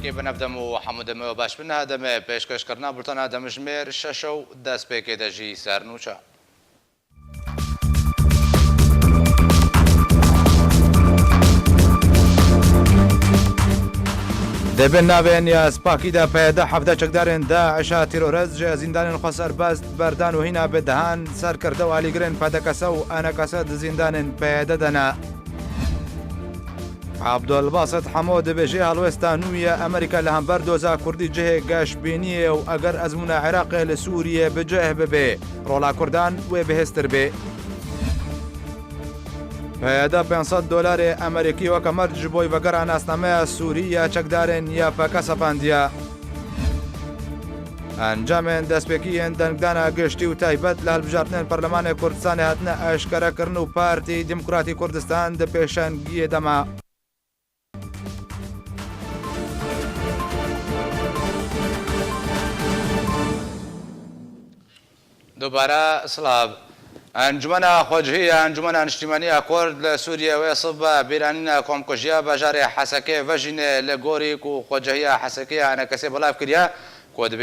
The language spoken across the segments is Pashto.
کی بنفدم و حمودم و باش بن هدم پیشکش کردن بولتن هدم جمیر ششو دست پیک دجی سرنوچا دبن نابین یا سپاکی دا پیدا حفظه چکدارن داعش تیرورز جه زندان خسر بست بردان و هینا بدهان سر کرده و علیگرن پیدا کسا و آنا کسا زندان پیدا دنا عبدالباسط حمود بجه هلوستانوی امریکا لهمبر دوزا کردی جه گاش بینیه و اگر ازمون عراق لسوریه بجه ببه رولا کردان و بهستر به پیدا $500 امریکی و کمر جبوی وگر اناسنامه سوریه چکدارن یا پاکا سپاندیا انجام دستپیکیین دنگدانا گشتی و تایبەت لە هەڵبژاردنên پەرلەمانê کوردستان هاتنە ئاشکارەکردن و پارتی دیموکراتی کوردستان دە پێشەنگیە دەما دووبارە سڵاو انجمنا خۆجهەیە انجمنا نیشتیمانیە کورد لە سووریەوەی سڵ بە بیرانینە کۆمکوژیە بەژارێ حەسەکەی ڤژینێ لە گۆریک و خۆجهەیە حەسەکەی هەنەکەسێ بەڵاو کردیا کۆد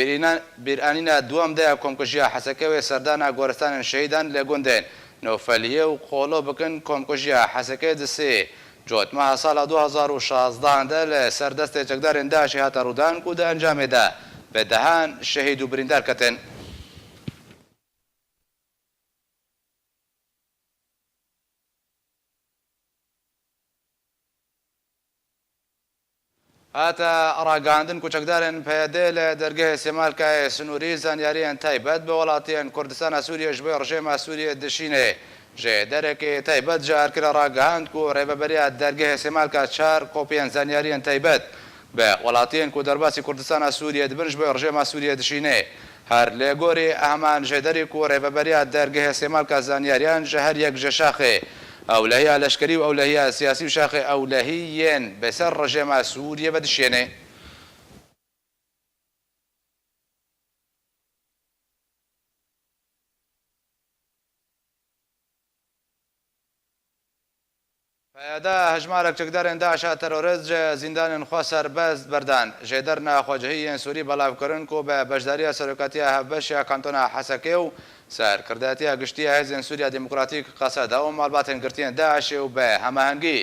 بیرانینە دووەم دەیە کۆمکوژیە حەسەکەوێ سەردانە گۆرستانن شەهیدان لە گوندێن نەوفەلیە و خۆڵۆ بکن کۆمکوژیە حەسەکەی دسێ جۆتمە ساڵە 2016 لە سەردەستێ چەکدارên داعشی هاتە ڕوودان و دە ئەنجامێدا بەدەهان شەهید و بریندار کەتن هاتە ڕاگەاندن کوچەکدارن پەیادێ لە دەرگای سێمالکای سنووری زانیاریان تایبەت بە وڵاتیان کوردستانە سووریەش بۆ ڕژێمە سووریە دشینێ ژێ دەرێکی تایبەت جارکرە ڕاگەاند و ڕێبەبەریە دەرگای سێمالکە 4 کۆپیان زانیاریان تایبەت بە وڵاتیان و دەرباسی کوردستانە سووریە دبنش بۆ ڕژێمە سووریە دشینێ هەر لێ گۆری ئەمان ژێدەرێک و ڕێبەبەریە دەرگای سێمالکە زانیاریان ژە هەر یەک ژە شاخێ ئەولەهەیە لەشکری و ئەولەهەیە سیاسی و شاخی ئەولەهیەن بەسەر ڕژێمە سووریە بەدشێنێ پەیادا هەژمارێک چەکدارên داعشە تەرۆریست جە زیندانên خوا سەربەست بەردان ژێدەرنا خۆجهەیەن سووری بەڵاوکردن و بە بەشداریە سەرۆکاتیە هەبەشە کانتۆنا حەسەکێ و سەرکردایەتیە گشتیە هێزن سووریا دیموکراتیک قەسەدا و ماڵباتên گرتیان داعشێ و بە هەماهەنگی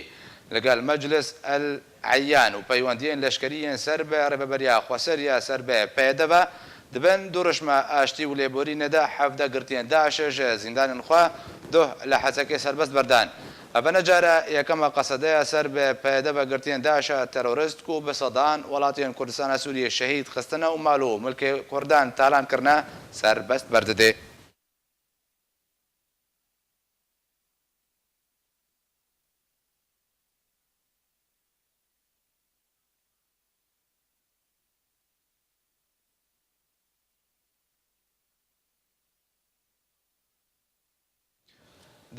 لەگەڵ مەجلس ئەلعەیان و پەیوەندیên لەشکریên سەر بە ڕێبەبەریە خۆسەریە سەر بە پەیەدەبە دبن دوورشمە ئاشتی و لێبورینەدا حەفدە گرتیان داعشە ژە زیندانên خوا دۆ لە حەسەکەی سەربەست بەردان ئەبەنە جارە یەکەمە قەسەدەیە سەر بە پەیەدەبە گرتیان داعشە تەرۆریست و بە سەدان وڵاتیان کوردستانە سووریە شەهید خستنە و ماڵ و ملکی کوردان تالانکردنە سەربەست بەردەدێ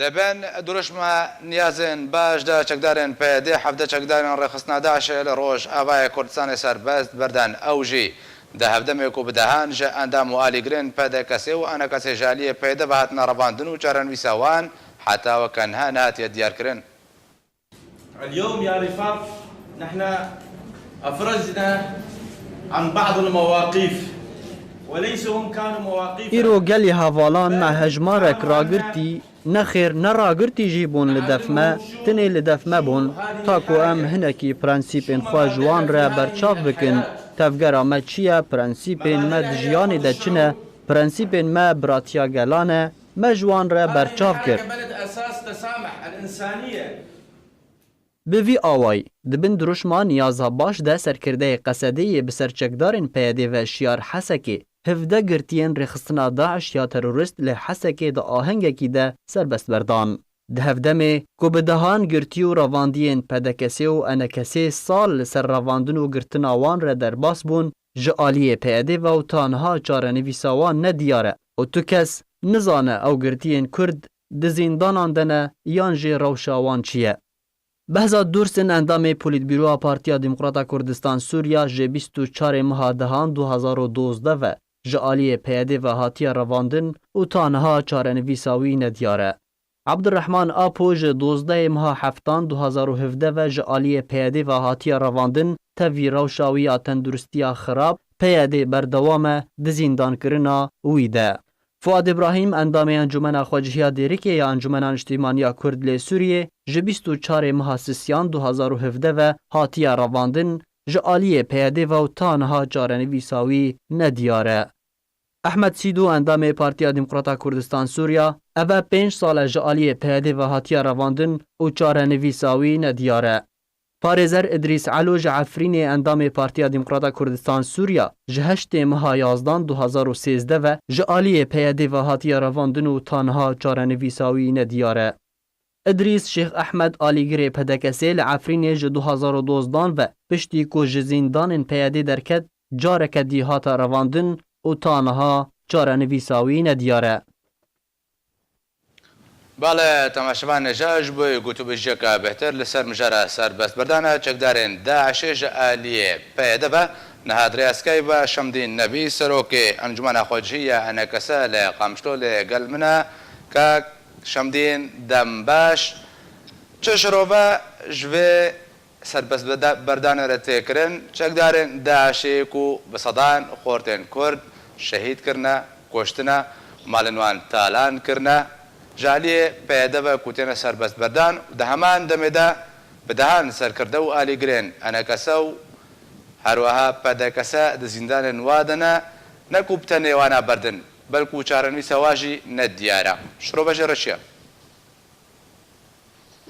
دەبێن دوورشمە نیازن باشدا چەکدارên پەیەدێ حەفدە چەکدارên ڕێخستنا داعشە لە ڕۆژ ئاوایە کوردستانی سەربەست بەردان ئەوژی دە هەفتەمێک و بدەهان ژە ئەندام و ئالیگرن پەدە کەسێ و ئەنە کەسێ ژالیە پەیدە بە هاتنە ڕەباندن و چارەنویساوان حتاوە کەنها نهاتیە دیارکردن اليوم يا رفاق نحن أفرجنا عن بعض المواقف وليس هم كانوا مواقف إيرو قال هافالان مع هجمارك راقرتي نخير نراقرتي جيبون لدفما تني لدفما بون تاكو أم هنكي برانسيبين خوا جوان را برچاف بكن تفقر ما چيا برانسيبين ما دجياني دا چنه برانسيبين ما براتيا گلانه ما جوان را برچاف كر أساس تسامح الإنسانية بوی آوای دبن دروشمان نیازها باش ده سرکرده قصدی بسرچکدارن پیاده و شیار حسکی هفده گرتین رخصتنا داعش یا تروریست له حسکی ده آهنگکی ده سربست بردان. ده هفدمه کو بدهان گرتی و رواندین پدکسی و انکسی سال لسر رواندن و گرتنا وان را در باس بون جعالی پیاده و تانها چارنویساوان ندیاره و تو کس نزانه او گرتین کرد ده زیندانان دنه یان جی روشاوان چیه. بهزاد دورسن اندام پولیت بیرو پارتیا دموکراتا کردستان سوریا ج 24 ماه دهان 2012 و جعالی پیاده و هاتیه رواندن و تانها چارنویساوی ندیاره. عبدالرحمن آپو ج 12 ماه هفتان 2017 و جعالی پیاده و هاتیه رواندن تەوی ڕەوشاویە تەندروستیە خراپ پەیەدێ بەردەوامە دزیندانکردنا وی de. Fuad İbrahim endamê Encumena Xwecihiya Dêrikê ya Encumena Niştimaniya Kurd lê Sûriyê ji 24 meha Sisyan 2017 ve hatiye ravandin ji aliyê peyedê ve û ta niha carenivîsa wî nediyar e. Ehmed Sîdû endamê Partiya Demokrata Kurdistan Sûriya ev e 5 sal e ji aliyê peyedê ve hatiye ravandin û carenivîsa wî nediyar e. Parêzer İdrîs Elo ji Efrînê endamê Partiya Demokrata Kurdistan Sûriya ji 8 meha Yazdan 2013 ve ji aliyê peyedê ve hatiye ravandin û ta niha carenivîsa wî nediyar e. İdrîs Şeyh Ehmed Alîgirê Pedekesê li Efrînê ji 2012 ve piştî ku ji zîndanên peyedê derket careke dî hata ravandin û ta niha carenivîsa wî nediyar e. باڵێ تەماشەوان نەژاش بۆی گوتوبژێکە بهتر لەسەر مژارە سەربەستبەردانە چەکدارên داعشê ji aliyê peyedê ve nihat rêyeskey ve Şemdîn Nebî serokê Encumena Xwecihiya Enekese li Qamişlolê gel min e kak Şemdîn dem baş çi şirove ji vê serbestberdanê re têkirin çekdarên daعشê ku bi sedan xortên Kurd şehîd kirine koştine malên wan talan kirine ji aliyê peyede ve ku têne serbestberdan di heman demê de bi dehan serkirde û alîgirên Enekese û herweha pedekese di zîndanên wa de ne ne ku bi tenê wana berdin belkû çarenivîsa wa jî nediyar e. Şirove jê re çi ye?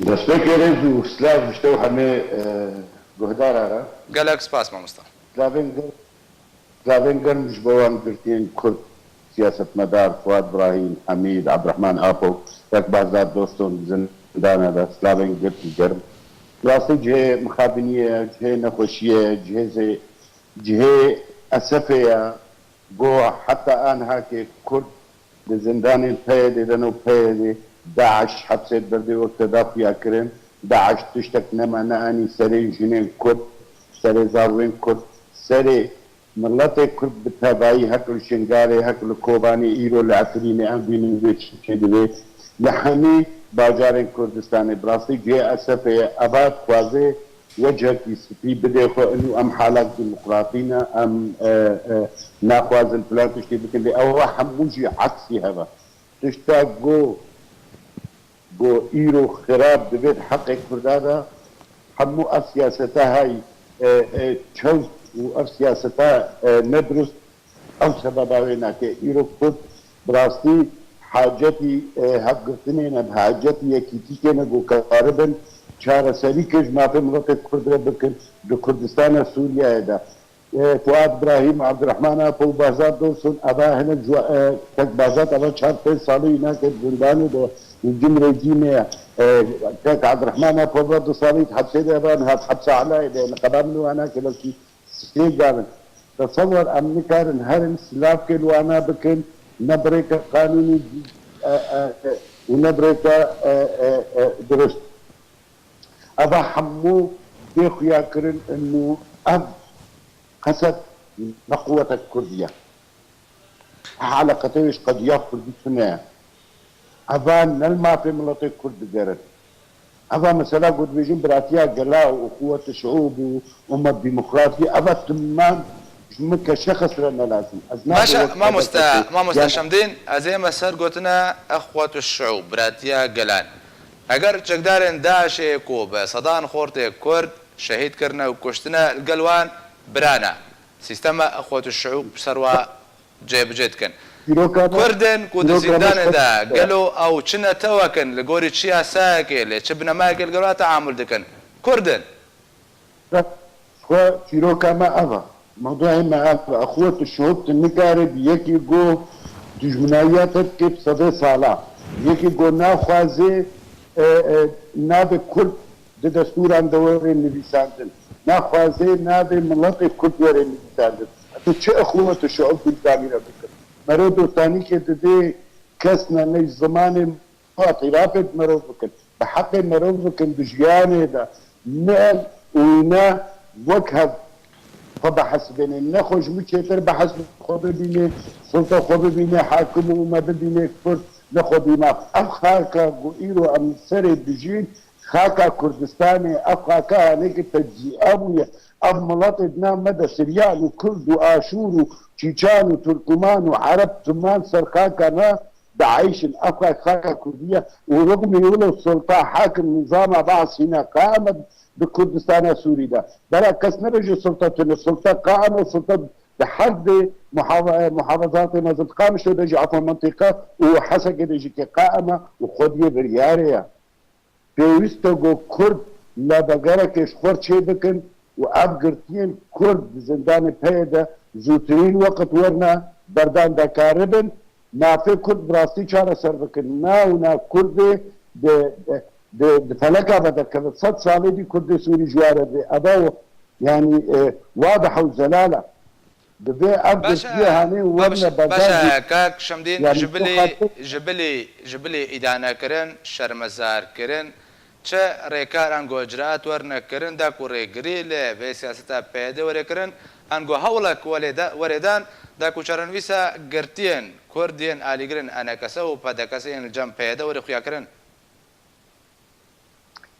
دەستپێکی ڕێز و سلااو شتە و هەمێ گۆهدارارە gelek spas mamosta. زاوێن گەرمش بەوان گرتین کورد سیاستمەدار فواد إبراهیم حەمید عەبدوڕەحمان ئاپۆ یەک بازار دۆستۆن زندانەدا سلااوێن گرتی گەرم ڕاستی جهێ مخابنیە جهێ نەخۆشیە جهێ ئەسەفەیە بۆ حتا ئانهاکێ کورد لە زندانên peyedê de û peyedê داعش حبسێت بردێ وەک تەدافیا kirin داعش tiştek nema neanî serê jinên Kurd serê zarokên Kurd serê milletê Kurd bi tevayî hek li Şingalê hek li Kobanî îro li Efrînê em bînin vê çî divê li hemî bajarên Kurdistanê bi rastî cihê esefê eva dixwaze wecekî spî bidê xwe inû em halek demokratî ne em naxwazin filan tiştê bikin lê ew hemû jî eksî heve tişta بۆ ئیرۆ خراپ دەبێت حەقێک کوردانە هەموو ئەم سیاسەتە های چەوت و ئەم سیاسەتە نەدروست ئەو سەبەباوێ ناکێ ئیرۆ کورد بڕاستی حاجەتی هەفگرتنێنە حاجەتی یەکیتیکێنە گۆکارە بن چارەسەری کەش مافێ مڵەتێک کوردرە بکن لە کوردستانە سووریایەدا فواد إبراهیم عەبدوڕەحمان ئاپۆ و بازار دۆسن ئەبا هەنە تەک بازات ئەوە 4-5 ساڵی ناکرد زندان و الجمرة جيمية كانت عبد الرحمن أبو برضه صاريت حبسي ده هات حبس علي لأن قبلني وأنا كده في سنين قابل تصور أمني كان هرم سلاف كل وأنا بكن نبريك قانوني ونبريك درست أبا حمو بيخو ياكرن إنه أب قصد نقوة الكردية على قتيش قد يأخذ بسنة أبان نلما في ملتي كرد جرد أبا مثلا قد بيجين براتيا قلاء وقوة الشعوب وأمة ديمقراطية أبا تمام منك شخص لنا لازم ما مستا شمدين أزي مسار قلتنا أخوة الشعوب براتيا قلان أجر تقدرين داعش كوب صدان خورتي كرد شهيد كرنا وكشتنا القلوان برانا سيستم أخوة الشعوب سروا جيب جيتكن كردن كود زندان دا قالوا او چنه توكن لغوري تشيا ساكل چبنا ماكل قالوا تعامل دكن كردن خو تيروكا ما ابا موضوع ما اخوة الشعوب النكارب يكي جو دجمنايات كيف صدى صالح يكي جو ناخوازي ناب كرد دستور عن دوري نبيساندن ناخوازي ناب ملطي كرد وري نبيساندن چه اخوة الشعوب بالتامير بكر مرو دوستانی که دیده کس نه زمان اعترافت مرو بکن به حق مرو بکن دجیانه دا نه وینا وکه فبحث بینه نه خوش میچهتر بحث خوب بینه سلطه خوب بینه حاکم و اومده بینه کرد نخو بینه ام خارکا گو ایرو ام سر دجین خاكا كردستاني أفخاكا هنيك تجزئة بويا أف ملاطنا مدى سريان وكرد وآشور وشيشان وتركمان وعرب تمان سرخاكا نا دعيش الأفخا خاكا كردية ورغم يقولوا السلطة حاكم نظام بعض هنا قامت بكردستان سوري ده بلا كس نرجو السلطة قائمة السلطة لحد محافظات نزل قامش ودجي عفوا منطقة وحسق دجي قائمة وخدية بريارية بيوستو كرد لا بقركش خورد شي بكن وأبقرتين كرد زندان بيدا زوترين وقت ورنا بردان دا كاربن ما في كرد براستي شارة سر بكن نا كرد د فلكة بدا كذا 6 سالي دي كرد سوري جوارة دي أداو يعني واضحة وزلالة ببي أبقر فيها هني ورنا باشا كاك شمدين يعني جبلي إدانة كرن شرمزار كرن چه ریکار انگو اجرات ورنکرن دا کو ریگری له به سیاست پیدا ورکرن انگو حولک وردان دا کو چرنویسا گرتین کردین آلیگرن انا کسو پدکسین الجم پیدا ورخیا کرن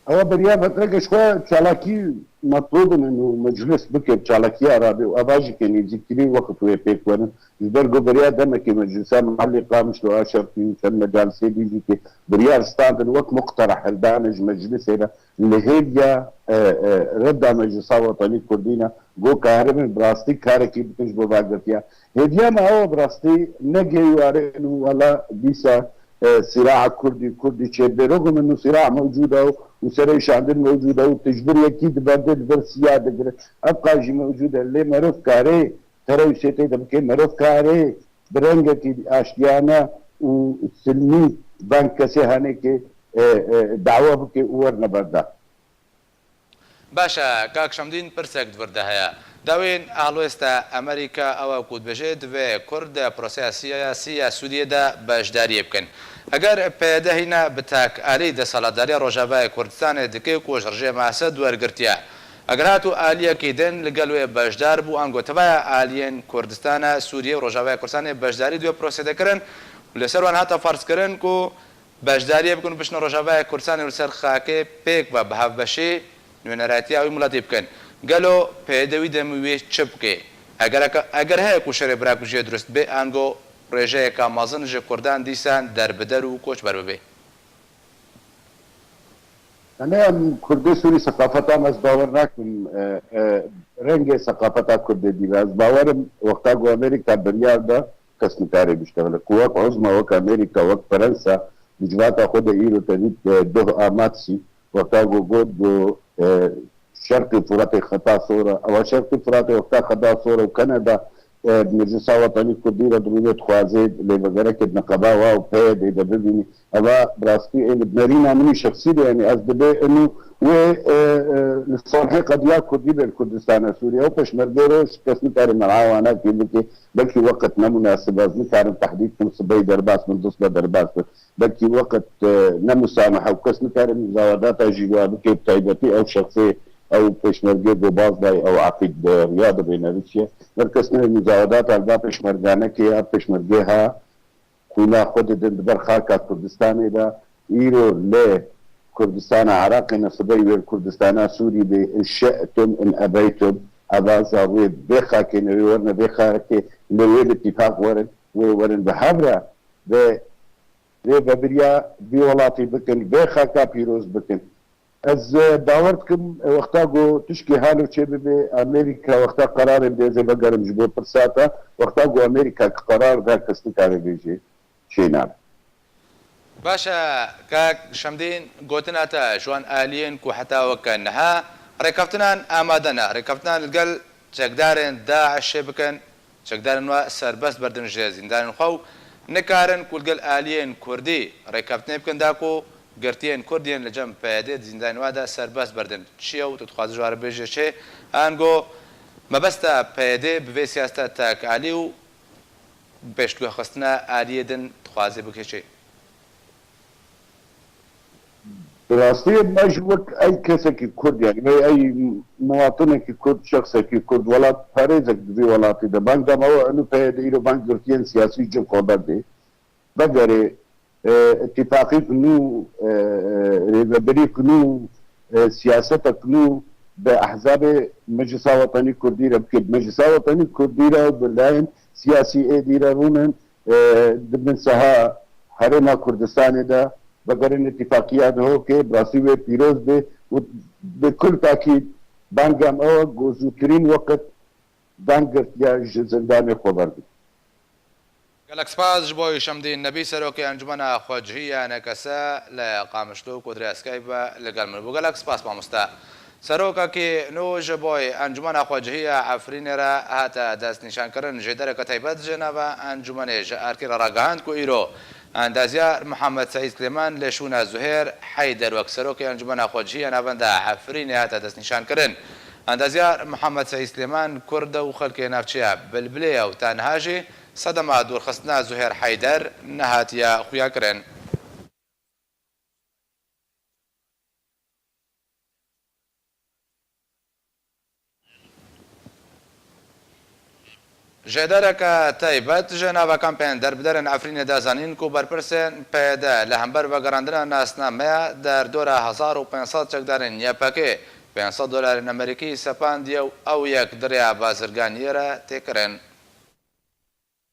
هو بريا فترة شوية تشالاكي مطلوب انه مجلس بكر تشالاكي عربي واباجي كان يذكرين وقت ويبيك وانا يبرقوا بريا دمك مجلسان محلي قامش لو اشر في كان جالسي بيجي كي بريا ستاند الوقت مقترح الدانج مجلس هنا اللي هي رد مجلس وطني كردينا جو كهرب براستي كاركي بتجبو باقرتيا هديا ما هو براستي نجي وارين ولا بيسا صراع كردي شيء برغم انه صراع موجوده وسريش عندنا موجوده وتجبر اكيد بدل برسياده ابقى جي موجوده اللي معروف كاري ترى يسيتي دمكي معروف كاري برنجتي اشيانا وسلمي بنك سهانك دعوه بك ورنا بردا باشا كاك شمدين برسك ورده هيا داوين اهلوستا امريكا او كود بجد و كرد بروسيا سياسيه سوريا دا باشداري بكن اگر پیدا هنا بتاك آلی د سالاداری روجاوای کردستان دکی کو جرجه ماسد ورگرتیا اگر هاتو آلیه کیدن لگلوی باشدار بو انگو تبع آلیین کردستان سوریه روجاوای کردستان باشداری دو پروسه دکرن لسر وان هاتا فرض کرن کو باشداری بکن بشن روجاوای کردستان ولسر خاکه پیک و بهبشی نونراتی او ملادی بکن قالوا پیداوی دموی چپکه اگر های کو شر براکو جه درست به انگو رژه کامازن جه کردان دیسان در بدر و کوچ بر ببه أنا كردي سوري ثقافتها مس باور ناكم رنج ثقافتها كردي دي بس باور وقتها جو أمريكا بريال ده قسم تاري بيشتغل قوات عظمى وك أمريكا وك فرنسا بجواتها خد إيرو تنيت ده آماتسي وقتها جو شرق فرات خطا صورة أو شرق فرات وقتها خطا صورة وكندا مجلس وطني كردي ردوية خوازيد اللي بقرك نقابة واو بيد إذا ببيني أبا براسكي إن بنرينا مني شخصي يعني أصدقائي إنه والصالحي قد يا كردي بالكردستان سوريا وبش مرجروش كسني كارم العوانات يمكن بلكي وقت نمناسب أزمي كارم تحديد كمصبي درباس من ضصبة درباس بلكي وقت نمسامحة وكسني كارم زوادات جيوا بكي بتايبتي أو شخصي او پشمرگی دو بازدای او عقید ریاض بینویسیه مرکز نه مزاودات البا پشمرگانه که یا پشمرگی ها کولا خود دن برخاکا کردستانی دا ایرو لی کردستان عراقی نصبی ویر کردستان سوری به ان شئتم ان ابیتم ابا زاوی بخاکی نوی ورن بخاکی نوی اتفاق ورن بحبره و ببریا بیولاتی بکن بخاکا پیروز بکن از باورتكم وقتا جو تشكي حالو چه به امريكا وقتا قرار بيزي بقرم جبو برساتا وقتا جو امريكا قرار دا كستكاري بيجي شينار باشا كاك شمدين قوتناتا شوان آليين كو حتى وكانها ركبتنان آمادنا ركبتنان القل چكدارين داعش بكن چكدارين و سربست بردن جازين دارين خو نكارن كل قل آليين كردي ركبتنا بكن داكو گرتین کردین لجم پیاده زندان وادا سرباز بردن چیه و تدخواز جوار بیجه چه انگو مبستا پیاده به سیاست تاک علی و بشتگو خستنا علیه دن تخوازه بکه چه براستی مجبور أي كسك كرد يعني أي مواطن كرد شخص كرد ولا فريزك في ولا في ده بنك ده ما هو إنه في إيرو بنك جرتين سياسي جو قدر ده بقري اتفاقی کنو رهبری کنو سیاست کنو به احزاب مجلس وطنی کردی را بکرد مجلس وطنی کردی را بلاین سیاسی ایدی را رونن دبن سها هرما کردستان دا بگرن اتفاقیات ہو کہ براسی و پیروز بے و بکل تاکید بانگام او گوزوترین وقت بانگرت یا زندان خبر دی گەلک سپاس ji بۆ شەمدین نەبی سەرۆکی ئەنجومەنە خۆجهیە نەکەسە لە قامشتووک و درێسکەی بە لەگەڵ من بوو گەلک سپاس مامۆستا سەرۆکەکی نو ji بۆی ئەنجومەنە خۆجهیە عەفرینێرە هاتە دەستنیشانکردن ji دەرەکە تایبەت ji ناوە ئەنجومەنێ ji ئەرکێرە ڕاگەهاند و ئیرۆ ئەندازیار محەممەد سەعید کلێمان لە شوونە زوهێر حەیدەر وەک سەرۆکی ئەنجومەنە خۆجهیە ناوەندە عەفرینێ هاتە دەستنیشانکردن ئەندازیار محەممەد سەعید کلێمان کوردە و خەڵکی ناوچەیە بلبلەیە و تەنهاژی سەدەما دوورخستنا زوهێر حەیدەر نەهاتیە خویاکردن ژێدەرەکە تایبەت ژە ناوەکان پێیان دەربدەرن ئەفرینە دازانین و بەرپرسێن پێدە لە هەمبەر بەگەڕاندنە ناسنامەیە دەردۆرە 1500 چەکدارن یەپەکێ 500 دلار ئەمریکی سەپاندیە و ئەو یەک دڕیا بازرگانیێرە تێکردن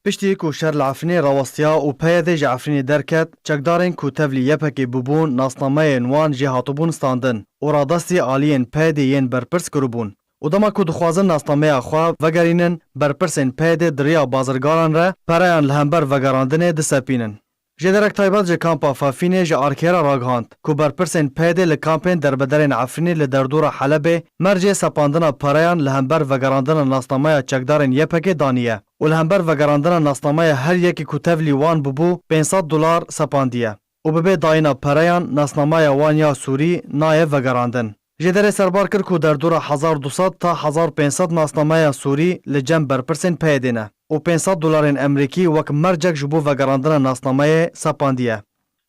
پشتی کو شر العفنی راوستیا و پیده جه عفرینی درکت چکدارین کو تفلی یپکی ببون ناسنامه نوان جه هاتوبون ستاندن و رادستی آلین پیده ین برپرس کربون و دما کو دخوازن ناسنامه اخوا وگرینن برپرسین پیده دریا بازرگاران را پرایان لهمبر وگراندن دسپینن. جدرک تایبات جه کامپا فافینه جه آرکیرا راگهاند که برپرسین پیده لکامپین دربدرین عفرینی لدردور حلبه مرجع سپاندن پرایان لهمبر وگراندن ناسنامه چکدارین یپکی دانیه و لهمبر وگراندن ناسنامه هر یکی کتولی وان ببو 500 دلار سپاندیه و ببه داینا پرایان ناسنامه وان یا سوری نایه وگراندن. جدر سربار کرد که در دور 1200 تا 1500 ناسنامه سوری لجم برپرسین پیدینه و 500 دلار امریکی وک مرجک جبو وگراندن ناسنامه سپاندیه.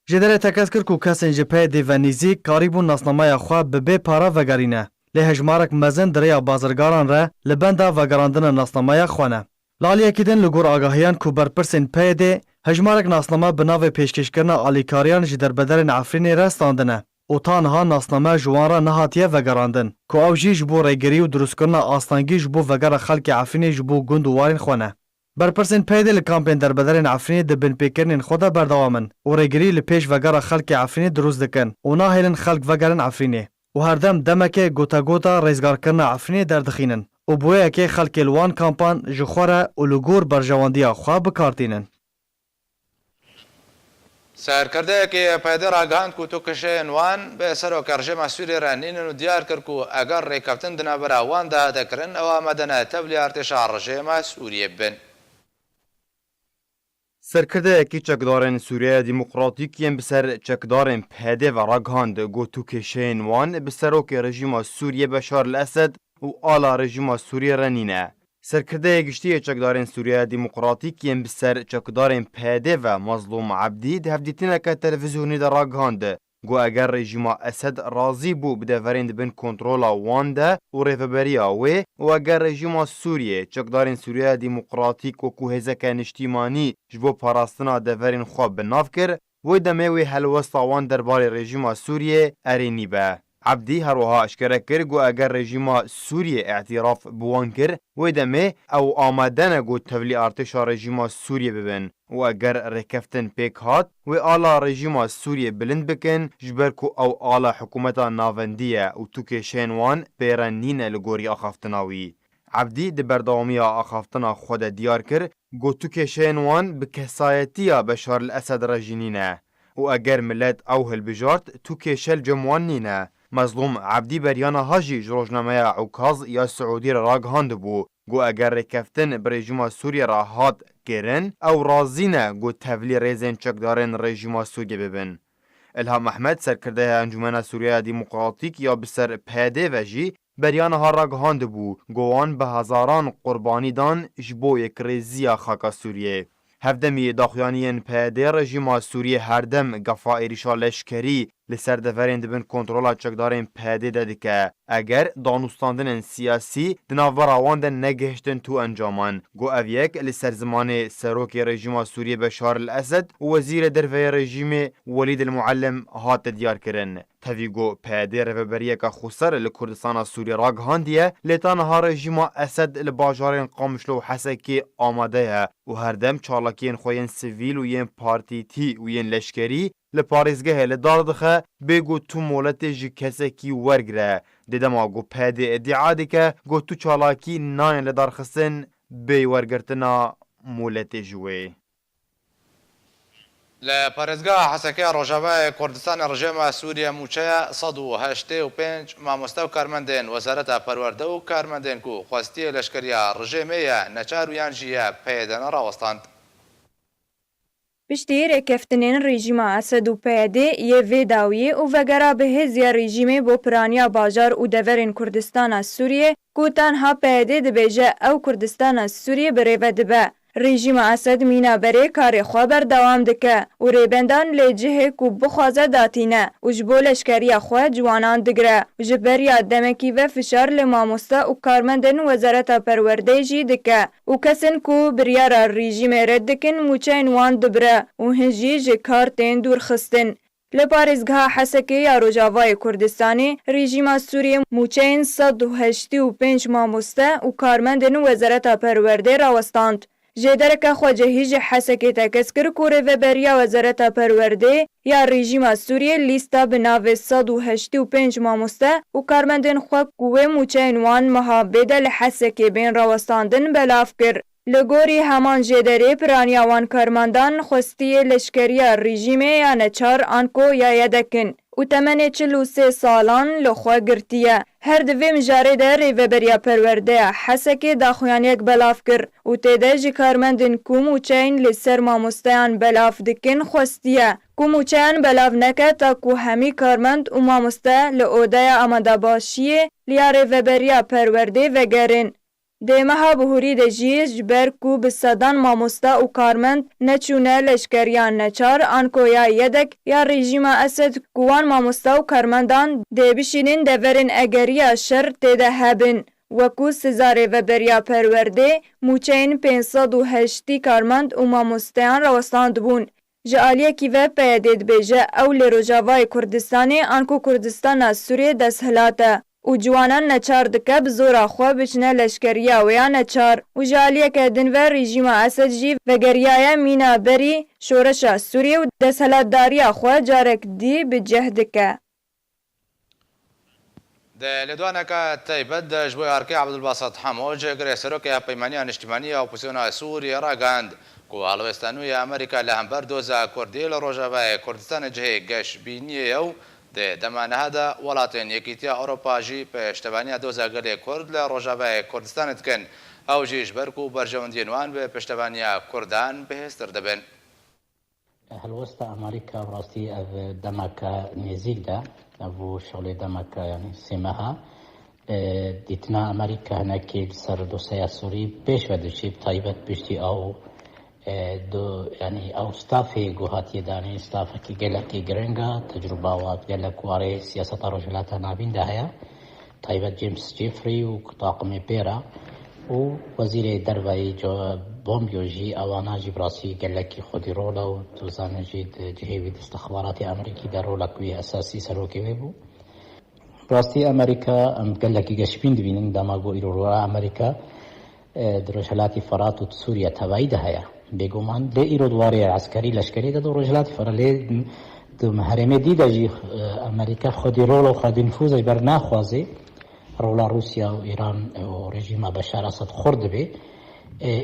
جدر تکس کرد که کسین جپیدی و نیزی کاریبون ناسنامه خواه ببه پارا وگرینه. لهجمارک مزن دریا بازرگاران را لبنده وگراندن ناسنامه خوانه. لالیه کدن لگور آگاهیان که برپرسین پیده هجمارک ناسنامه بناو پیشکش کرنا آلیکاریان جدر بدرین عفرینی رستاندنه. و تانها ناسنامه جوان را نهاتیه وگراندن که او جی جبو ریگری و دروست کرنا آستانگی جبو وگر خلق عفرینی جبو گند و وارین خونه. برپرسین پیده لکامپین در بدرین عفرینی دبن پیکرنین خدا بردوامن و ریگری لپیش وگر خلق عفرینی دروست دکن و ناهیلن خلق وگرن عفرینی و هر دم دمکه گوتا گوتا ریزگار کرنا عفرینی در دخینن و بویه که خلق الوان کامپان جخوره و لگور برجواندیا خواه بکارتینن. سەرکردەیەکی پەیدە ڕاگەاند و تووکشەیە نوان بە سەرۆکە ڕژێمە سووری ڕێنینن و دیار کرد و ئەگەر ڕێککەوتن دنابەرە واندا دەکردن ئەوە مەدەنە تەبلی ئارتێشا ڕژێمە سووریە بن. سەرکردەیەکی چەکدارên Sûriya Dîmokratîkiyên bi ser çekdarên pêdê ve ragihand got û kêşeyên wan bi serokê rejîma Sûriye Beşar el-Esed û ala rejîma Sûriye re nîne. Serkirdeyê giştiyê çekdarên Sûriya Dîmokratîkiyên bi ser çekdarên pêdê ve Mazlûm Ebdî di hevdîtineke televizyonî de ragihand got eger rejîma Esed razî bû bi deverên dibin kontrola wan de û rêveberiya wê û eger rejîma Sûriyê çekdarên Sûriya Dîmokratîk wekû hêzeke niştîmanî ji bo parastina deverên xwe binav kir wê demê wê helwesta wan derbarê rejîma Sûriyê erênî be. Ebdî her wiha eşkere kir got eger rejîma Sûriyê îtiraf bi wan kir wê demê ew amade ne got tevlî artêşa rejîma Sûriyê bibin û eger rêkeftin pêk hat wê ala rejîma Sûriyê bilind bikin ji ber ku ew ala hikûmeta navendî ye û tu kêşeyên wan pêre nîne li gorî axaftina wî. Ebdî di berdewamiya axaftina xwe de diyar kir got tu kêşeyên wan bi kesayetiya Beşar el-Esed re jî nîne û eger millet ew hilbijart tu kêşel cem wan nîne. مظلوم عبدی بریانا هاجی جروجنامه عکاظ یا سعودی را راگهاند بو گو اگر رکفتن برژیم سوریه را هات کرن او رازینه گو تولی ریزن چکدارن رژیم سوریه ببن. الهام احمد سرکرده انجمن سوریه دموکراتیک یا بسر پیده وجی بریانا ها راگهاند بو گوان به هزاران قربانی دان جبو یک ریزیا خاکا سوریه. هفدمی داخیانین پیده رژیم سوریه هردم گفا ایریشا لشکری لسر دفرین دبن کنترولا چکدارین پهده ده دکه اگر دانوستاندن سیاسی دناورا وان ده نگهشتن تو انجامان گو اویک لسر زمان سروک رژیم سوریه بشار الاسد و وزیر دروی رژیم ولید المعلم هات دیار کرن تفیگو پهده رهبریه که خسر لکردستان سوریه را گهاندیه لتانها رژیم اسد لباجارین قامشلو حسکی آماده و هر دم چالاکین خوین سیویل و ین پارتی تی و ین لشکری لپارێزگەهێ لە داڵدخە بێگو تو مۆلەتێژی کەسێکی وەرگرە دێدەما گو پێدێ ئەدیعا دکە گۆ تو چالاکی نایەن لە دارخستن بێ وەرگرتنا مۆلەتێژی وێ. لە پارێزگا حەسەکەی ڕۆژاوای کوردستانی ڕژێمە سووریە موچەیە 185 مامۆستا و کارمەندێن وەزارەتە پەروەردە و کارمەندێن و خواستیە لەشکریە ڕژێمەیە نەچار و یان ژیە پێدەنە ڕاوەستاند. Piştî rêkeftinên rejîma Esed û PYD yê vê dawiyê û vegera bihêziya rejîmê bo piraniya bajar û deverên Kurdistana Sûriyê ku tenha PYD dibêje ew Kurdistana Sûriyê birêve dibe. Rejîma Esed mîna berê karê xwe berdewam dike û rêbendan lê cihê ku bixwaze datîne û ji bo leşkeriya xwe ciwanan digire û ji beriya demekî ve fişar lê mamosta û karmendên Wezareta Perwerdeyê jî dike û kesin ku biryara rejîmê red dikin mûçeyên wan dibire û hin jî ji kar tên dûrxistin. Li parêzgeha Hesekê ya Rojavayê Kurdistanê, rejîma Sûriyê mûçeyên 185 mamoste û karmendên Wezareta Perwerdeyê rawestand. Jêdereka Xwecehî ji Hesekê tekez kir ku rêveberiya Wezareta Perwerdeyê ya rejîma Sûriyê lîsta bi navê 185 mamoste û karmendên xwe ku wê mûçeyên wan meha bêde li Hesekê bên rawestandin belav kir. Li gorî heman jêderê piraniya wan karmandan xwestiyê leşkeriya rejîmê ya neçar an ku ya yedekin û temenê 43 salan li xwe girtiye. Her di vê mijarê de rêveberiya Perwerdeya Hesekê daxuyaniyek belav kir û têde ji karmendên ku mûçeyên li ser mamosteyan belav dikin xwestiye ku mûçeyan belav neke ta ku hemî karmend û mamoste li odeya amadebaşiyê liya rêveberiya Perwerdeyê vegerin. Dê meha bihûrî de jî ji ber ku bi sedan mamosta û karmend neçûne leşkeriya neçar an ku ya yedek ya rejîma Esed ku wan mamosta û karmendan dê bişînin deverên egeriya şer têde hebin. Wekû siza rêveberiya Perwerdeyê mûçeyên 580 karmend û mamosteyan rawestand bûn. Ji aliyekî ve PYD dibêje ew lê Rojavayê Kurdistanê an ku Kurdistana Sûriyê desthilat û ciwanan neçar dike bi zora xwe biçine leşkeriya wê ya neçar û ji aliyeke din ve rejîma Esed jî vegeriyaya mîna berî şoreşa Sûriyê û desthilatdariya xwe carek dî bi ceh dike. Di lêdwaneka taybet de ji bo Yarkê Ebdulbasit Hemoj girê Serokê Peymaniya Niştimaniya Opozîsyona Sûriyê ragand ku Alwestanûya Amerîka li hember doza Kurdî li Rojavayê Kurdistanê cihê geşbîniyê ew di demaniha de welatên Yekîtiya Ewropa jî pêştevaniya doza gelê Kurd li Rojavayê Kurdistanê dikin. Ew jî ji ber ku berjewendiyên wan bi pêştevaniya Kurdan bihêztir dibin. هەلوەستا ئەمریکا ڕاستی ئەv demeka nêzik de ev şolê demeka yanî sêmeha dîtina Amerîka hinekê li ser dosyeya Sûrî pêş ve diçî taybet piştî ew yanî ew stafê guhatiye danî stafekî gelekî giring e tecrüba wat gelek warê siyaseta Rojhilata Navîn de heye taybet James Jeffrey û taqimê pêra û wezîrê derveyî Pompeo jî ewana jî birasî gelekî xwedî rola û tu zanî jî di cihê wî istixbaratê Amerîkî de rolek wî esasî serokê wê bû. Rastî Amerîka em gelekî geşbîn dibînin dema got îro rola Amerîka di Rojhilatê Firat û Sûriye tevayî de heye. Bêguman lê îro dwarê eskerî leşkerî de di Rojhilatê Firat lê di herêmê dî de jî Amerîka xwedî rola û xwedî nüfûz ji ber naxwazê rola Rusya û Îran û rejîma Beşar Esed xur dibe.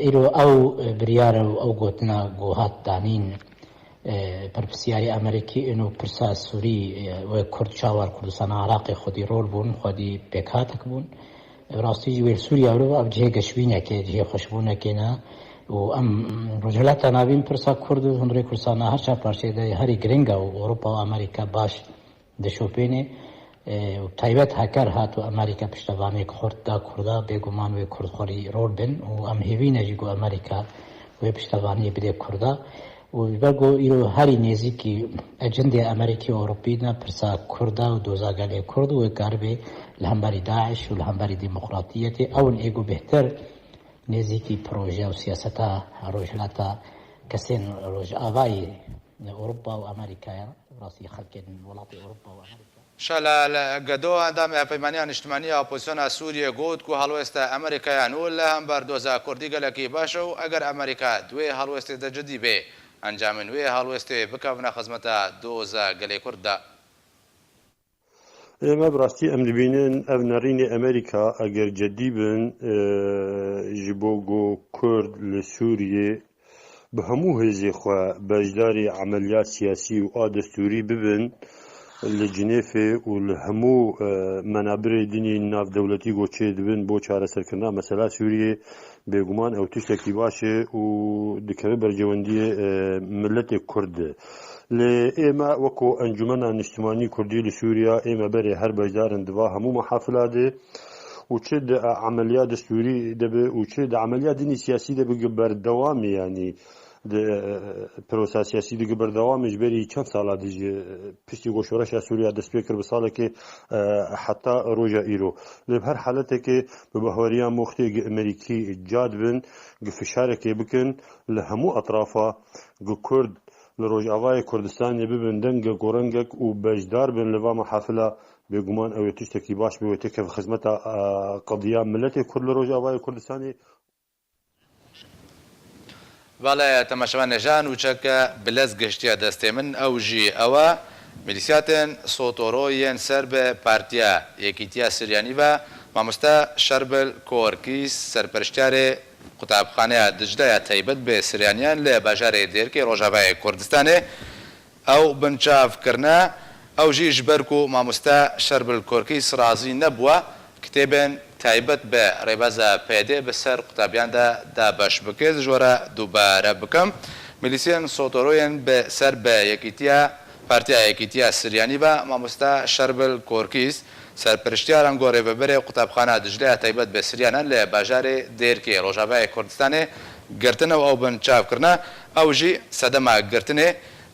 Îro ew biryar ew gotina guhat danîn berpirsiyarê Amerîkî û pirsa Sûrî wê Kurd çawar Kurdistana Iraqê xwedî rol bûn xwedî pêkhatek bûn. Rastî jî wê Sûriya ev cihê geşbînekê cihê xweşbûnekê ne û em Rojhilata Navîn pirsa Kurd û hundirê Kurdistana her çar parçeyê de herî giring e û Ewropa û Amerîka baş dişopênê taybet heker hat û Amerîka piştevaniyek xurt da Kurda bêguman wê Kurdxwarî rol bin û em hêvîne jî ku Amerîka wê piştevaniyê bide Kurda û وبرگو ایرو هری نزیکی اجنده امریکی و اوروپی نه پرسا کردا و دوزاگالی کرد و گربه لهمبری داعش و لهمبری ديمقراطية او ايجو بهتر نزیکی پروژه و سیاستا روجلاتا كسين روج آباي اوروبا و امریکا راسي خلق ولات اوروبا و امریکا شلال قدو اندام پیمانیان اجتماعی اپوزیسیون سوریه گود کو هلوست امریکایان ول هم بر دوزا کردی گلکی باشو اگر امریکا دوی هلوست د جدی به انجام وی هلوست بکاونا خدمتا دوزا گلی کرد ما براستی ام دبینن اف نرین امریکا اگر جدی بن جبوگو کرد لسوریه به همو هزی خوا بجداری عملیات سیاسی و آدستوری ببن لجنیفه و لهمو منابر دینی ناف دولتی گوچه دبن بو چاره سرکرنا مثلا سوریه بگمان او تشتکی باشه و دکمه برجواندی ملت کرد لإما وكو أنجمنا نجتماعي كردي لسوريا إما بري هر بجدار اندوا همو محافلات وشد عمليات دستوري دبي وشد عمليات ديني سياسي دبي قبر دوام يعني پروسه سیاسی دیگه بردوامش بری چند ساله دیگه پشتی گوشورش سوریه دست پیکر بساله که حتی روجا ایرو لب هر حالته که به بهوریان مختی امریکی جاد بن فشاره که بکن لهمو اطرافا کرد لروج آوای کردستان ببن دنگ گورنگک و بجدار بن لوا محافله بگمان او تشتکی باش بوته که خدمت قضیه ملت کرد لروج آوای کردستانی بالا تماشاوان جان وچک بلز گشتیا دسته من او جی اوا ملیسیاتن سوتوروین سرب پارتیا یکیتیا سریانی و مامستا شربل کورکیس سرپرشتیار قطابخانه دجله تایبت به سریانیان ل بازار دیرکی روجاوای کردستان او بنچاف کرنا او جی جبرکو مامستا شربل کورکیس رازی نبوه کتابن تایبەت بە ڕێبازە پێدێ بەسەر قوتابیاندا دابش بکرد ژۆرە دووبارە بکەم میلیسیان سۆتۆرۆیان بەسەر بە یەکیتیا پارتیا یەکیتیا سریانی بە مامۆستا شەربل کۆرکیس سەرپرشتیاران گۆڕێ بەبەرێ قوتابخانە دژلە تایبەت بە سریانان لە باژارێ دێرکی ڕۆژاوای کوردستانێ گرتنەوە ئەو بن چاوکردە ئەو ژی سەدەما گرتنێ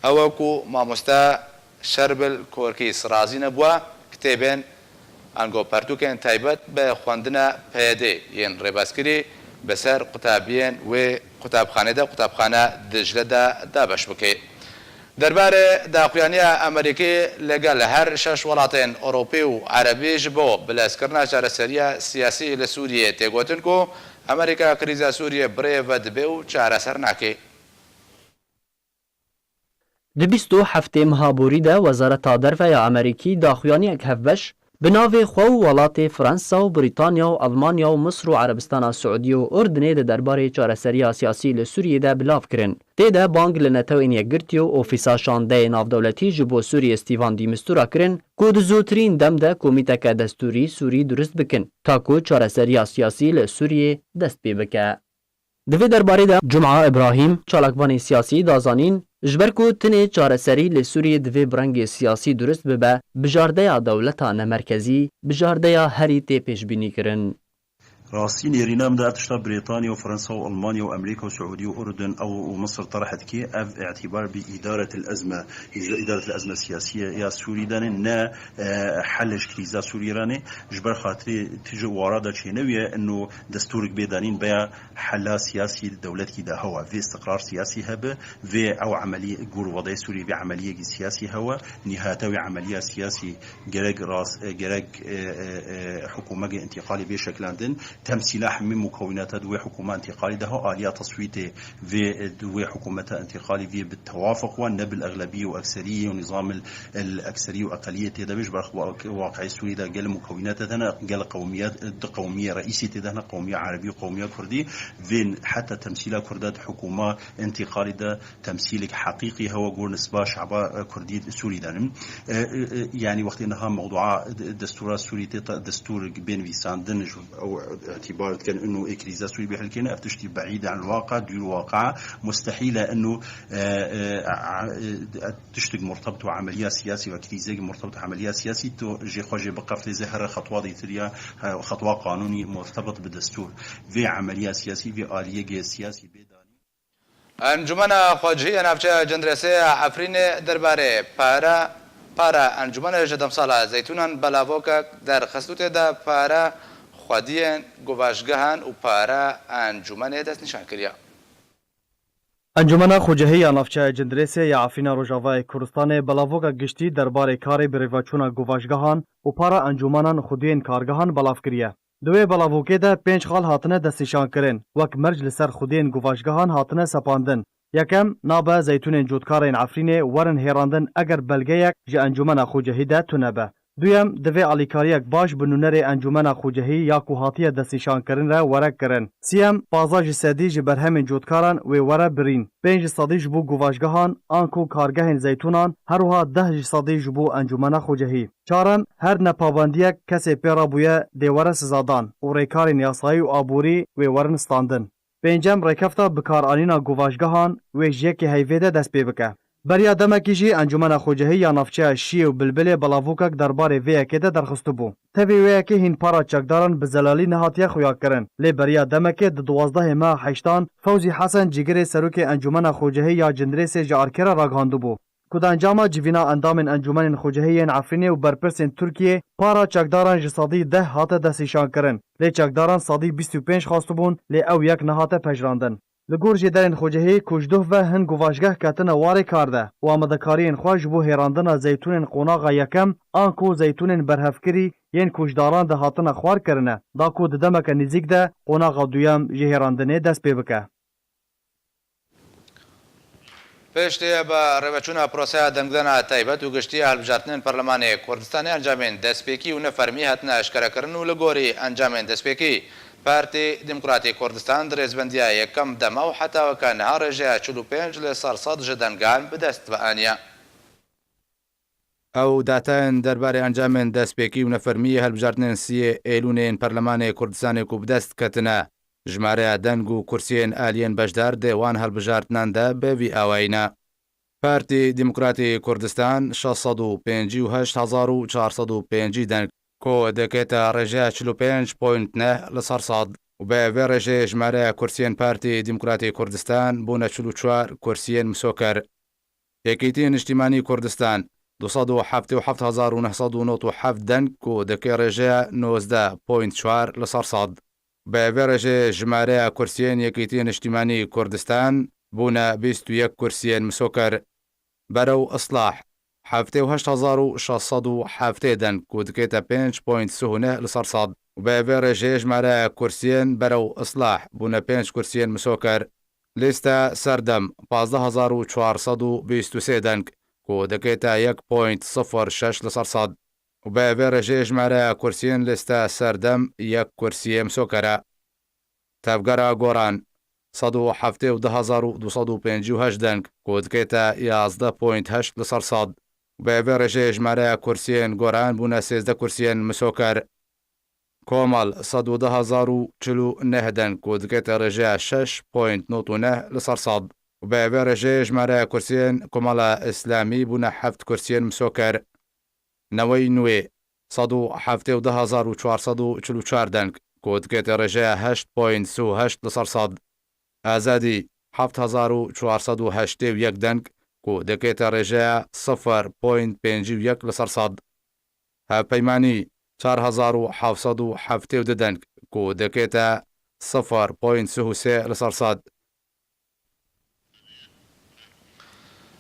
ئەوەکو مامۆستا شەربل کۆرکیس رازی نەبووە کتێبێن ئەنگۆ پەرتوکێن تایبەت بە خواندنە پێدێ یەن ڕێبازکردی بەسەر قوتابیان وێ قوتابخانەدا قوتابخانە دژلەدا دابش بکەیت دەربارە داخوایانیە ئەمریکی لەگەڵ هەر شەش وڵاتێن ئۆروپی و عەرەبیش بۆ بلەسکردنا چارەسەریە سیاسی لە سووریە تێگوتن کو ئەمریکا کریزە سووریە برێڤە دەبێ و چارەسەر ناکەی Di 27 Mehaborî de Wezareta Derve ya Amerîkî daxuyaniyek hevbeş bi navê xwe û welatê Fransa û Brîtanya û Almanya û Misr û Erebistana Siûdî û Urdinê di derbarê çareseriya siyasî li Sûriyê de bilav kirin. Tê de bang li netewên yekgirtî û ofîsa şandeyê navdewletî ji bo Sûriyê Stîvan de Mistura kirin ku di zûtirîn dem de komîteke destûrî Sûrî durist bikin ta ku çareseriya siyasî li Sûriyê dest pê bike. Di vê derbarê de Cuma İbrahîm çalakvanê siyasî dazanîn ji ber ku tinê çareserî li Sûriyê divê bi rengê siyasî durist bibe, bijardeya dewleta nemerkezî, bijardeya herî tê pêşbînî kirin. راسي نيرينام دا تشتا بريطانيا وفرنسا والمانيا وامريكا وسعوديه واردن او مصر طرحت كي اعتبار باداره الازمه السياسيه يا سوري دان نا حلش كريزا سوري راني جبر خاطري تجي ورا تشينويه انه دستورك بيدانين بيا حل سياسي دولتك دا هو في استقرار سياسي هبه في او عمليه جور وضع سوري بعمليه سياسي هو نهاتوي عمليه سياسي جرق راس جرق حكومه انتقالي بشكل عندن تمثيل من مكونات دوي حكومة انتقالي ده آلية تصويته في دوي حكومة انتقالي في بالتوافق وأن بالأغلبية وأكثرية ونظام الأكثرية وأقلية ده مش واقع سوري ده قال مكونات ده قال قومية رئيسية ده قومية عربية وقومية كردية فين حتى تمثيل كردات حكومة انتقالي ده تمثيل حقيقي هو جور نسبة شعب كردي سوري ده يعني وقت إنها موضوع دستور سوري دستور بين فيساندن أو اعتبار كان انه كريزا سوري بحلكنا افتشتي بعيده عن الواقع دي الواقع مستحيله انه تشتق مرتبطه عمليه سياسيه وكريزا مرتبطه عمليه سياسيه تو جي خوجي بقى في زهره خطوه ديتريا خطوه قانوني مرتبط بالدستور في عمليه سياسيه في اليه سياسي انجمن خواجهی نافچه جندرسه عفرین درباره پارا انجمن جدم سالا زیتونان بلاوکا در خستوت دا پارا خودین گواشگهان و پارا انجمن دست نشان کریا. انجمن خوجهی نافچه جندرسه یا عفرین روجاوای کردستان بلاوکا گشتی درباره کاری بریواچونا گواشگهان و پارا انجمنان خودین کارگهان بلاف کریه. دوی بلاوکه ده 5 خال هاتنه دستیشان کرن وک مرج لسر خودین گواشگهان هاتنه سپاندن. یکم نابه زیتون جودکارین عفرینه ورن هیراندن اگر بلگیک جه انجمن خوجهی ده تونبه. دویم دوی علیکاریک باش بنونر انجمن خوجهی یا کوهاتی دستیشان کرن را ورک کرن. سیم پازاج سدی جه برهم جودکاران و وره برین. 5 صدی جبو گواشگهان آنکو کارگهین زیتونان هروها 10 صدی جبو انجمن خوجهی. چارم هر نپابندیک کسی پیرا بویه دیواره سزادان و ریکارین یاسایی و آبوری و ورن ستاندن. پنجم ریکفتا بکار آنینا گواشگهان و جیک هیویده دست پی بکه. بریا دمکی جی انجمن خوجهی یا نافچه شی و بلبل بلاوکک درباره ویکی ده درخستو بو. تاوی ویکی هین پارا چکداران بزلالی نهاتیه خویا کرن. لی بریا دمکی ده 12 ماه حشتان فوزی حسن جگر سروک انجمن خوجهی یا جندریس جارکر راگهاندو بو. کود انجام جوینا اندام انجمن خوجهی عفرینه و برپرسین ترکیه پارا چکداران جسادی 10 هاته دستیشان کرن. لی چکداران صادی 25 خواستو بون لی او یک نهاته پجراندن. لگور جدرین خوجهی کجدوه و هن گواشگه کتن واری کارده و آمدکارین خوش بو هیراندن زیتون قوناغا یکم آنکو زیتون برهفکری ین کجداران ده هاتن خوار کرنه دا کو دمک نزیک ده قوناغا دویم جهیراندنه دست پی بکه. پشتی با روچونا پروسه دنگدن تایبت و گشتی هلبجارتنین پارلمان کردستان انجامین دستپیکی و نفرمی هتنا اشکره کرن و لگوری انجامین دستپیکی پارتی دموکراتی کردستان درزبندیه یکم دما و حتی وکا نهار جه 45 لسر صد جدنگان بدست و آنیا. او داتان درباره انجامین دستپیکی و نفرمی هلبجارتنین 3 ایلونین پارلمان کردستان کو بدست کتنا جماره دنگ و کرسین آلین بجدار دیوان هلبجارتنان ده به وی آوائینا. پارتی دموکراتی کردستان 658,405 دنگ کو دکیتا رجا 45.9 لسر صد و به رجا جماره کرسین پارتی دموکراتی کردستان بونه 44 کرسین مسوکر. یکیتین اجتماعی کردستان 277,997 دنگ کو دکی رجا 19.4 لسر صد. به ورژه جماره کرسین یکیتین اجتماعی کردستان بونه 21 کرسین مسوکر. برو اصلاح 78,607 دنگ کو دکیتا 5.9 لسر صد. به ورژه جماره کرسین برو اصلاح بونه 5 کرسین مسوکر. لیستا سردم 15,423 دنگ کو دکیتا 1.06 لسر صد. و به ورژه جماره کرسین لیستا سردم 1 کرسی مسوکره. تفگره گوران 117,258 دنگ کو دکیتا 11.8 لسر صد. و به ورژه جماره کرسین گوران بونه 13 کرسین مسوکر. کومل 110,049 دنگ کو دکیتا رجه 6.99 لسر صد. و به ورژه جماره کرسین کومل اسلامی بونه 7 کرسین مسوکر. نوی نوی 117,444 دنگ کو دکیتا رجه 8.38 لسر صد. آزادی 7,481 دنگ کو دکیتا رجه 0.51 لسر صد. پیمانی 4,770 دنگ کو دکیتا 0.33 لسر صد.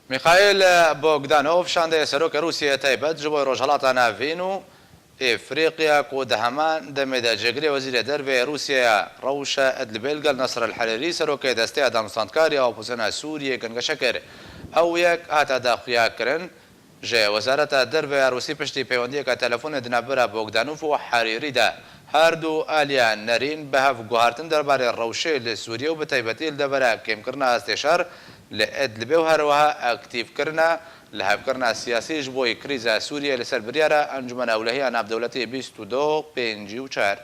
میخائیل بوگدانوف شانده سروک روسیه تایبت جبوی روجهالاتانا وینو افریقیا کو دهمان دمید جگری وزیر درو روسیه روش ادلبیلگل نصر الحریری سروک دسته دامستاندکاری اپوزیسیون سوریه گنگشکر او یک هاتا داخویا کرن جه وزارت درو روسی پشتی پیوندی که تلفون دنبر بوگدانوف و حریری ده هر دو آلیان نرین به هف گوهارتن درباره روشه لسوریه و به تایبتی لدبره کم کرنا استشار لأدلبه و هروها اکتیف کرنا لحب کرنا سیاسی جبوی کریزا سوریه لسر بریاره انجمن اولهی اناب دولتی 2254.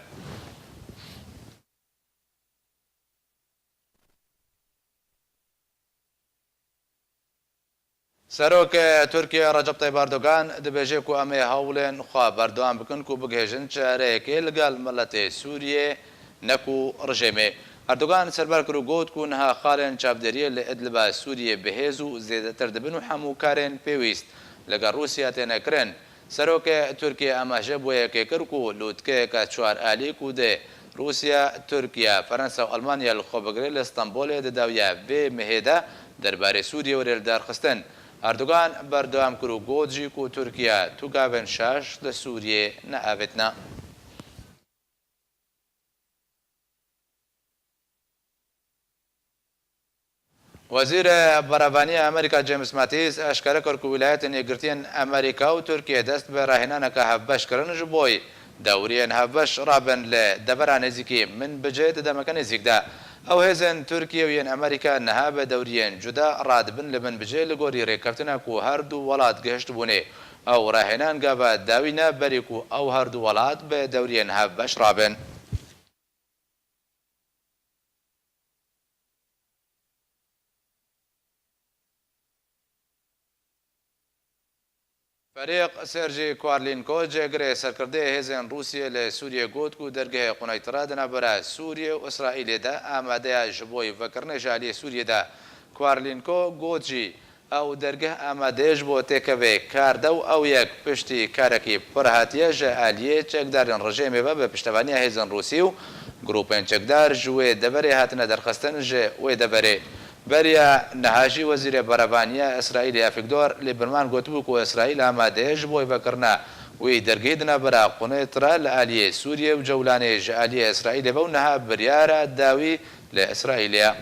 سروک ترکیه رجب طیب اردوغان دبیجه کو امی هاولین خواه بردوان بکن کو بگهجن چهره که لگل ملت سوریه نکو رژیمه ئەردۆغان سەربار کرد و گوت و نەها خاڵێن چاودێریە لە ئیدلبە سووریە بەهێز و زێدەتر دەبن و هەموو کارێن پێویست لەگەڵ رووسیا تێنەکرێن سەرۆکە تورکیا ئاماژە بۆ یەکێکرد و لووتکەیەکە چوار ئالیک و دێ رووسیا تورکیا فەرەنسا و ئەڵمانیا لە خۆبەگرێ لە ئەستەمبۆلێ دەداویە بێ مەهێدە دەربارەی سووریە وەرێدارخستن ئەردۆغان بەردەوام کرد و گۆجیک و تورکیا توگاوێن شاش لە سووریێ نەئاوێتنا وەزیرە بەڕەوانیە ئەمریکا جێمس ماتیس ئاشکارە کرد و ویلایەتە نێگرتیان ئەمریکا و تورکیا دەست بە ڕاهێنانەکە هەفبەشکردنش بۆی دەوریان هەفبەش ڕابن لە دەبەرا نێزیکی من بجێت دەمەکە نێزیکدا ئەو هێزن تورکیا و یان ئەمریکا نەها بە دەوریان جودا ڕادبن لە من بجێ لە گۆری ڕێککەوتنە و هەردوو وڵات گەشت بوونێ ئەو ڕاهێنان گا بە داوینە بەریک و ئەو هەردوو وڵات بە دەوریان هەفبەش ڕابن فەریق سێرژی کوارلینکۆ جێگرێ سەرکردەیە هێزن رووسیا لە سووریە گوت و دەرگەهەیە قونەیترا دەنابەرە سووریە و ئیسرائیلێدا ئامادەیە ji بۆی vekirnê ji aliyê Sûriyê کوارلینکۆ گوتجی ئەو دەرگەه ئامادەیەش بۆ تێکەوێ کاردە و ئەو یەک پشتی کارێکی پڕهاتیە ji aliyê çekdarên rejêmê ve bi piştevaniya hêzên Rûsî û grûpên çekdar ji wê deverê hatine derxistin ji wê deverê بەریا نەهاژی وەزیرە بەڕەوانیە ئیسرائیلی ئەفیکدۆر لێ برمان گوتبوو و ئیسرائیل ئامادەیە ji بۆی vekirina wê dergehê dinabera qunêtira li aliyê Sûriye û cewlanê ji aliyê İsraîlê ve û niha biryara dawî li İsraîlê ye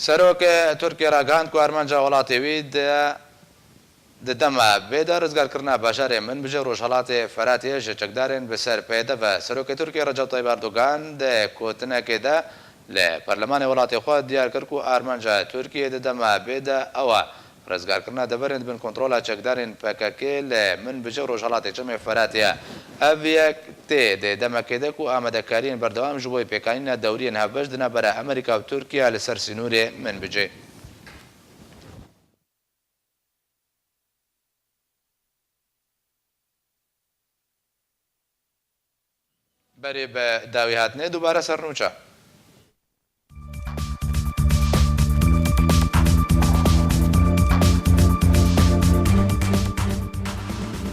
سەرۆکە تورکیا ڕاگەاند و ئەرمەنجا وڵاتێ wî دەما بێدا ڕزگارکردنا باشارێ من بژێ ڕۆژهەڵاتێ فەراتێ ji çekdarên bi ser pêdeve Serokê Tirkiye Recep Tayyip Erdogan di kotinekê de li Perlemanê welatê xwe diyar kir ku armanca Tirkiyê di dema bêde ew e ڕزگارکردنا deverên dibin kontrola çekdarên PKK li min bije ڕۆژهەڵاتê çemê feratê ye ev yek tê dê demekê de ku amadekariyên berdewam ji bo pêkanîna dewriyên hevbeş dinebere Amerîka û Tirkiye li ser sînûrê min bicê برێ بە داوی هاتنێ دووبارە سەرنووچە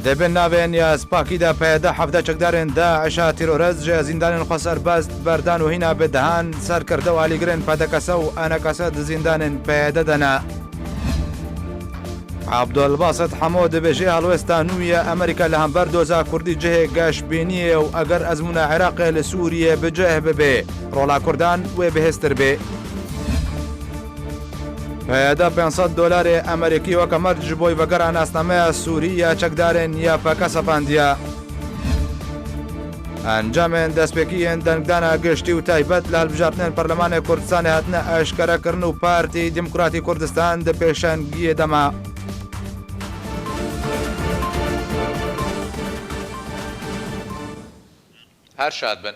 دەبێن ناوێن یا سپاکیدا پێدا حەفدە چەکدارێن داعشا تیرۆرەز ژێ زیندانên xwe serbest berdan û hîna bêdihan serkirde û alîgirên pedekese û enekese di zîndanên pêde de ne عبدالباسط حمو دبێژێ هەڵوێستا نوویە ئەمریکا لە هەمبەر دۆزا کوردی جهێ گەشتبینیە و ئەگەر ئەزمونە عێراقێ لە سووریە بجێه ببێ ڕۆڵا کوردان وێ بەهێزتر بێ پەیەدە $500 ئەمریکی وەکە مەرج ji بۆی vegera nasnameya Sûriya çekdarên ya peke sepandiye ئەنجامên destpêkiyên dengdana giştî û taybet li hilbijartinên Perlemanê Kurdistanê hatine eşkerekirin û Partî Demokratîk Kurdistan di pêşengiyê dema هەر شاد بن